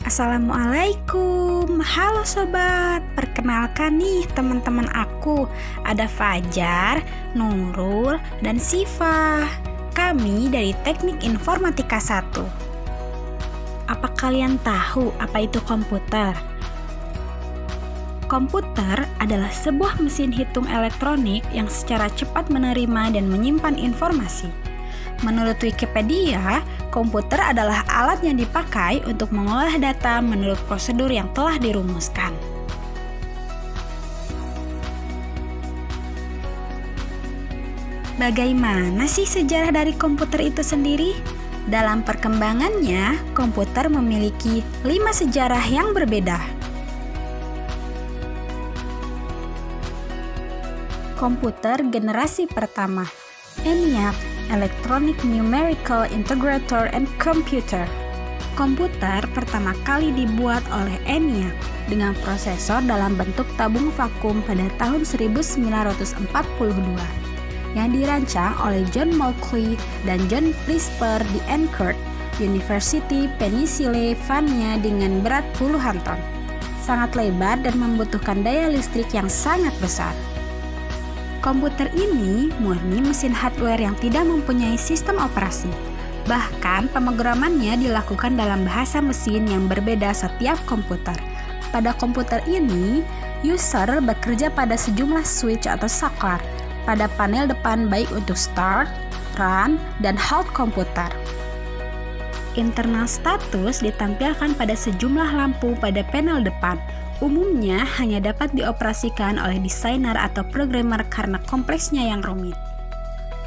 Assalamualaikum, halo sobat. Perkenalkan nih teman-teman aku, ada Fajar, Nurul, dan Siva. Kami dari Teknik Informatika 1. Apa kalian tahu apa itu komputer? Komputer adalah sebuah mesin hitung elektronik yang secara cepat menerima dan menyimpan informasi. Menurut Wikipedia, komputer adalah alat yang dipakai untuk mengolah data menurut prosedur yang telah dirumuskan. Bagaimana sih sejarah dari komputer itu sendiri? Dalam perkembangannya, komputer memiliki 5 sejarah yang berbeda. Komputer generasi pertama, ENIAC, Electronic Numerical Integrator and Computer. Komputer pertama kali dibuat oleh ENIAC dengan prosesor dalam bentuk tabung vakum pada tahun 1942 yang dirancang oleh John Mauchly dan John Prisper di Anchorage, University, Pennsylvania dengan berat puluhan ton. Sangat lebar dan membutuhkan daya listrik yang sangat besar. Komputer ini murni mesin hardware yang tidak mempunyai sistem operasi. Bahkan pemrogramannya dilakukan dalam bahasa mesin yang berbeda setiap komputer. Pada komputer ini, user bekerja pada sejumlah switch atau saklar pada panel depan baik untuk start, run, dan halt komputer. Internal status ditampilkan pada sejumlah lampu pada panel depan. Umumnya hanya dapat dioperasikan oleh desainer atau programmer karena kompleksnya yang rumit.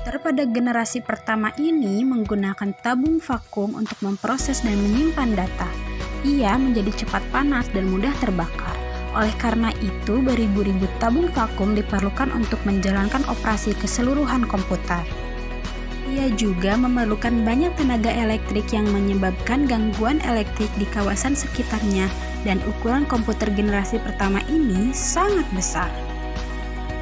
Pada generasi pertama ini menggunakan tabung vakum untuk memproses dan menyimpan data. Ia menjadi cepat panas dan mudah terbakar. Oleh karena itu, beribu-ribu tabung vakum diperlukan untuk menjalankan operasi keseluruhan komputer. Ia juga memerlukan banyak tenaga elektrik yang menyebabkan gangguan elektrik di kawasan sekitarnya, dan ukuran komputer generasi pertama ini sangat besar.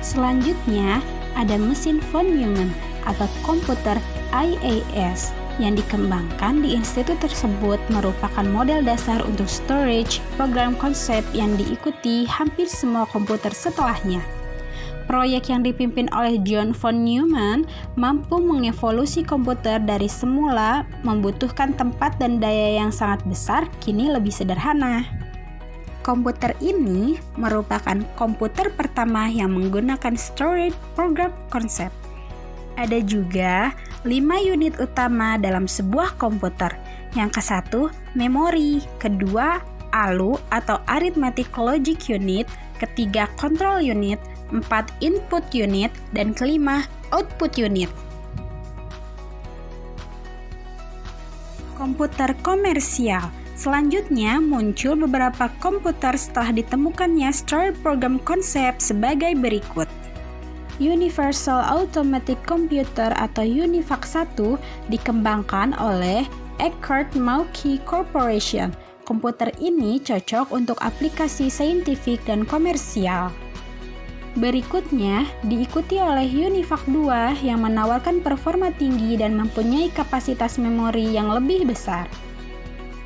Selanjutnya, ada mesin von Neumann atau komputer IAS yang dikembangkan di institut tersebut merupakan model dasar untuk storage program konsep yang diikuti hampir semua komputer setelahnya. Proyek yang dipimpin oleh John von Neumann mampu mengevolusi komputer dari semula membutuhkan tempat dan daya yang sangat besar, kini lebih sederhana. Komputer ini merupakan komputer pertama yang menggunakan storage program konsep. Ada juga 5 unit utama dalam sebuah komputer. Yang ke-1, memori, kedua, ALU atau arithmetic logic unit, ketiga, control unit, 4, input unit, dan kelima, output unit. Komputer komersial. Selanjutnya muncul beberapa komputer setelah ditemukannya storage program konsep sebagai berikut. Universal Automatic Computer atau UNIVAC 1 dikembangkan oleh Eckert Mauchly Corporation. Komputer ini cocok untuk aplikasi saintifik dan komersial. Berikutnya diikuti oleh UNIVAC 2 yang menawarkan performa tinggi dan mempunyai kapasitas memori yang lebih besar.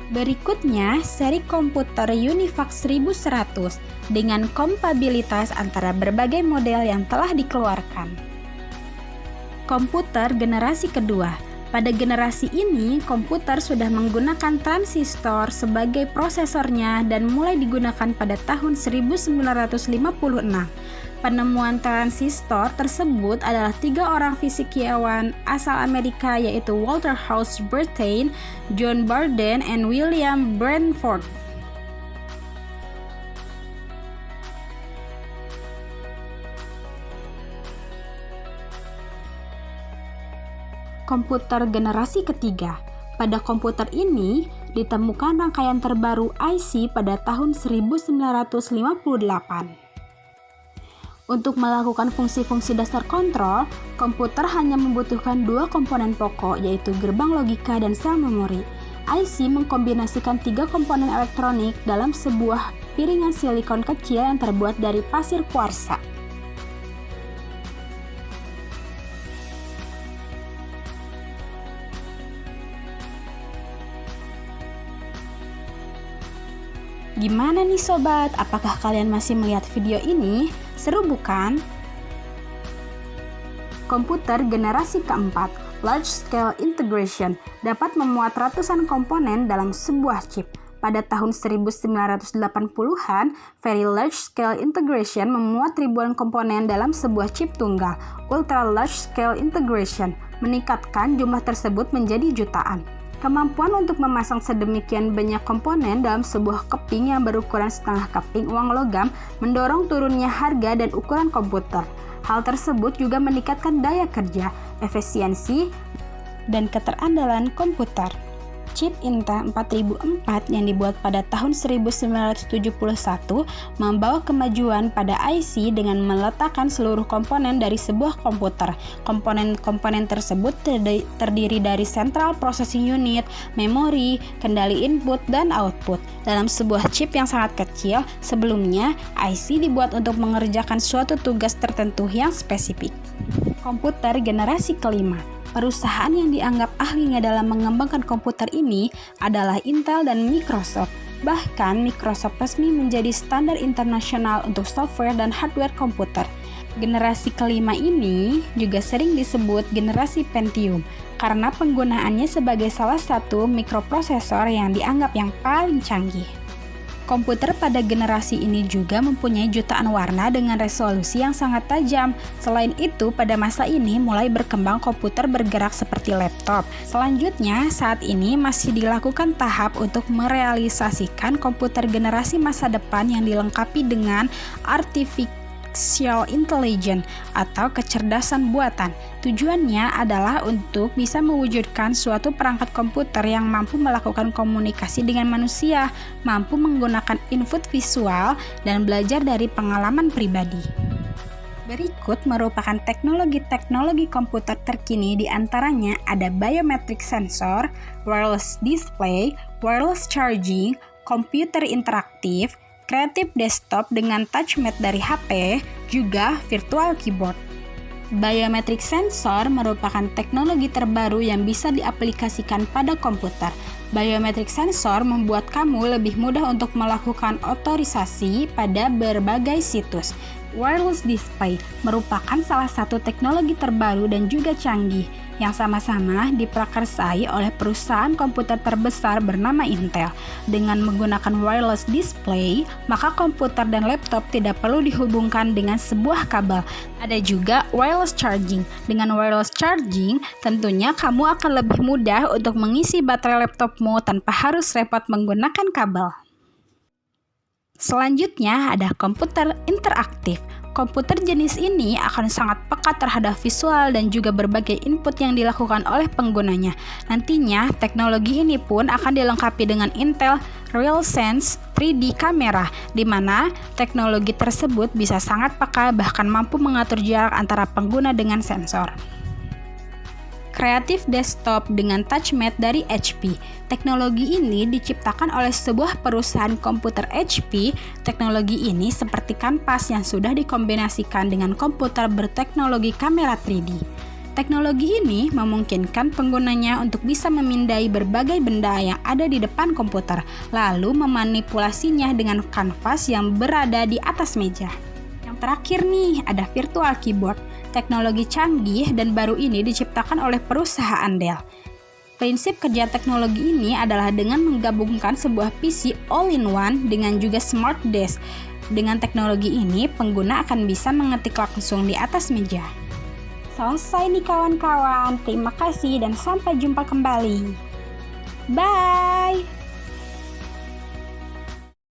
Berikutnya, seri komputer UNIVAC 1100 dengan kompatibilitas antara berbagai model yang telah dikeluarkan. Komputer generasi kedua. Pada generasi ini, komputer sudah menggunakan transistor sebagai prosesornya dan mulai digunakan pada tahun 1956. Penemuan transistor tersebut adalah 3 orang fisikawan asal Amerika yaitu Walter House Brattain, John Barden, and William Branford. Komputer generasi ketiga. Pada komputer ini ditemukan rangkaian terbaru IC pada tahun 1958. Untuk melakukan fungsi-fungsi dasar kontrol, komputer hanya membutuhkan 2 komponen pokok, yaitu gerbang logika dan sel memori. IC mengkombinasikan 3 komponen elektronik dalam sebuah piringan silikon kecil yang terbuat dari pasir kuarsa. Gimana nih sobat, apakah kalian masih melihat video ini? Seru bukan? Komputer generasi keempat, Large Scale Integration, dapat memuat ratusan komponen dalam sebuah chip. Pada tahun 1980-an, Very Large Scale Integration memuat ribuan komponen dalam sebuah chip tunggal. Ultra Large Scale Integration meningkatkan jumlah tersebut menjadi jutaan. Kemampuan untuk memasang sedemikian banyak komponen dalam sebuah keping yang berukuran setengah keping uang logam mendorong turunnya harga dan ukuran komputer. Hal tersebut juga meningkatkan daya kerja, efisiensi, dan keterandalan komputer. Chip Intel 4004 yang dibuat pada tahun 1971 membawa kemajuan pada IC dengan meletakkan seluruh komponen dari sebuah komputer. Komponen-komponen tersebut terdiri dari Central Processing Unit, memori, kendali input dan output. Dalam sebuah chip yang sangat kecil, sebelumnya IC dibuat untuk mengerjakan suatu tugas tertentu yang spesifik. Komputer generasi kelima. Perusahaan yang dianggap ahlinya dalam mengembangkan komputer ini adalah Intel dan Microsoft. Bahkan Microsoft resmi menjadi standar internasional untuk software dan hardware komputer. Generasi kelima ini juga sering disebut generasi Pentium karena penggunaannya sebagai salah satu mikroprosesor yang dianggap yang paling canggih. Komputer pada generasi ini juga mempunyai jutaan warna dengan resolusi yang sangat tajam. Selain itu, pada masa ini mulai berkembang komputer bergerak seperti laptop. Selanjutnya, saat ini masih dilakukan tahap untuk merealisasikan komputer generasi masa depan yang dilengkapi dengan artificial intelligence atau kecerdasan buatan. Tujuannya adalah untuk bisa mewujudkan suatu perangkat komputer yang mampu melakukan komunikasi dengan manusia, mampu menggunakan input visual, dan belajar dari pengalaman pribadi. Berikut merupakan teknologi-teknologi komputer terkini, di antaranya ada biometric sensor, wireless display, wireless charging, komputer interaktif, kreatif desktop dengan touchpad dari HP, juga virtual keyboard. Biometric sensor merupakan teknologi terbaru yang bisa diaplikasikan pada komputer. Biometric sensor membuat kamu lebih mudah untuk melakukan otorisasi pada berbagai situs. Wireless display merupakan salah satu teknologi terbaru dan juga canggih yang sama-sama diprakarsai oleh perusahaan komputer terbesar bernama Intel. Dengan menggunakan wireless display, maka komputer dan laptop tidak perlu dihubungkan dengan sebuah kabel. Ada juga wireless charging. Dengan wireless charging, tentunya kamu akan lebih mudah untuk mengisi baterai laptopmu tanpa harus repot menggunakan kabel. Selanjutnya ada komputer interaktif. Komputer jenis ini akan sangat peka terhadap visual dan juga berbagai input yang dilakukan oleh penggunanya. Nantinya, teknologi ini pun akan dilengkapi dengan Intel RealSense 3D kamera, di mana teknologi tersebut bisa sangat peka bahkan mampu mengatur jarak antara pengguna dengan sensor. Kreatif desktop dengan touchpad dari HP. Teknologi ini diciptakan oleh sebuah perusahaan komputer HP. Teknologi ini seperti kanvas yang sudah dikombinasikan dengan komputer berteknologi kamera 3D. Teknologi ini memungkinkan penggunanya untuk bisa memindai berbagai benda yang ada di depan komputer, lalu memanipulasinya dengan kanvas yang berada di atas meja. Yang terakhir nih, ada virtual keyboard. Teknologi canggih dan baru ini diciptakan oleh perusahaan Dell. Prinsip kerja teknologi ini adalah dengan menggabungkan sebuah PC all-in-one dengan juga smart desk. Dengan teknologi ini, pengguna akan bisa mengetik langsung di atas meja. Selesai nih kawan-kawan, terima kasih dan sampai jumpa kembali. Bye!